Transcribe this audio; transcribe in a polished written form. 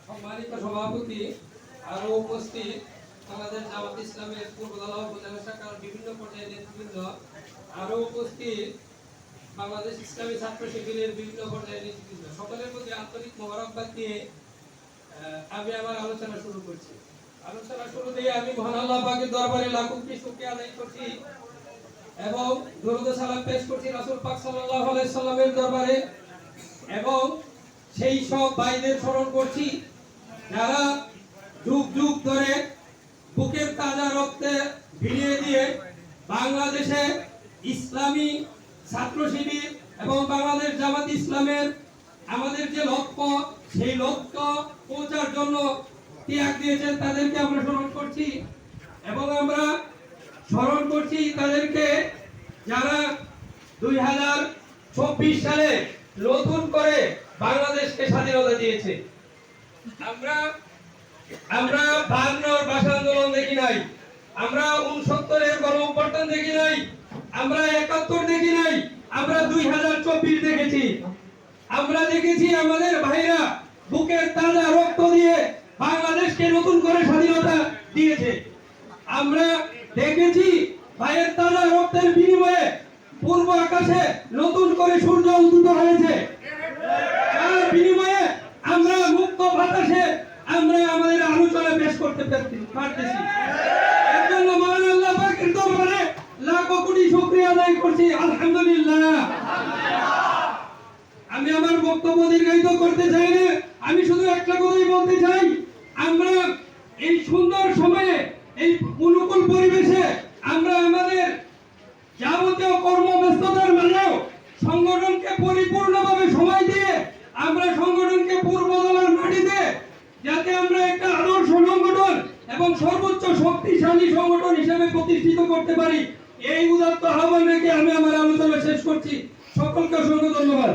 সম্মানিত সভাপতি, আরো উপস্থিত বাংলাদেশ জামাত ইসলামের পূর্বদলা উপজেলা শাখার বিভিন্ন পর্যায়ের নেতৃবৃন্দ, আরো উপস্থিত বাংলাদেশ ইসলামী ছাত্র শিবিরের বিভিন্ন পর্যায়ের নেতৃবৃন্দ, সকলের প্রতি আন্তরিক মোবারকবাদ দিয়ে আমি আমার আলোচনা শুরু করছি। আলোচনা শুরু দিয়ে আমি মহান আল্লাহ পাকের দরবারে লাখ কোটি শুকরিয়া আদায় করছি এবং দরুদ সালাম পেশ করছি রাসূল পাক সাল্লাল্লাহু আলাইহি সাল্লামের দরবারে, এবং সেই সব ভাইদের স্মরণ করছি যারা যুগ যুগ ধরে বুকের তাজা রক্তে ভিজিয়ে দিয়ে বাংলাদেশে ইসলামী ছাত্র শিবির এবং বাংলাদেশ জামাত ইসলামের আমাদের যে লক্ষ্য, সেই লক্ষ্য পৌঁছার জন্য ত্যাগ দিয়েছেন, তাদেরকে আমরা স্মরণ করছি। এবং আমরা স্মরণ করছি তাদেরকে যারা 2024 সালে নতুন করে বাংলাদেশকে স্বাধীনতা দিয়েছে। আমরা 52 ভাষা আন্দোলন দেখি নাই, আমরা 69 গণ অভ্যুত্থান দেখি নাই, আমরা 71 দেখি নাই, আমরা 2024 দেখেছি। আমরা দেখেছি আমাদের ভাইরা বুকের তাজা রক্ত দিয়ে বাংলাদেশকে নতুন করে স্বাধীনতা দিয়েছে। আমরা দেখেছি ভাইয়ের তাজা রক্তের বিনিময়ে পূর্ব আকাশে নতুন করে সূর্য উদিত হয়েছে। তার বিনিময়ে আমরা মুক্ত বাতাসে আমরা আমাদের আলোচনা পেশ করতে পারতেছি। এর জন্য মহান আল্লাহ পাকের দরবারে লাখ কোটি শুকরিয়া আদায় করছি, আলহামদুলিল্লাহ। আমি আমার বক্তব্য দীর্ঘায়িত করতে চাই না, আমি শুধু একটা কথাই বলতে চাই, আমরা এই সুন্দর সময়ে, এই অনুকূল পরিবেশে আমরা আমাদের যাবতীয় কর্মব্যস্ততার মাঝেও সংগঠনকে পরিপূর্ণভাবে সময় দিয়ে আমরা সংগঠনকে পূর্বদলার মাটিতে যাতে আমরা একটা আদর্শ সংগঠন এবং সর্বোচ্চ শক্তিশালী সংগঠন হিসেবে প্রতিষ্ঠিত করতে পারি, এই উদাত্ত আহ্বান রেখে আমি আমার আলোচনা শেষ করছি। সকলকে অসংখ্য ধন্যবাদ।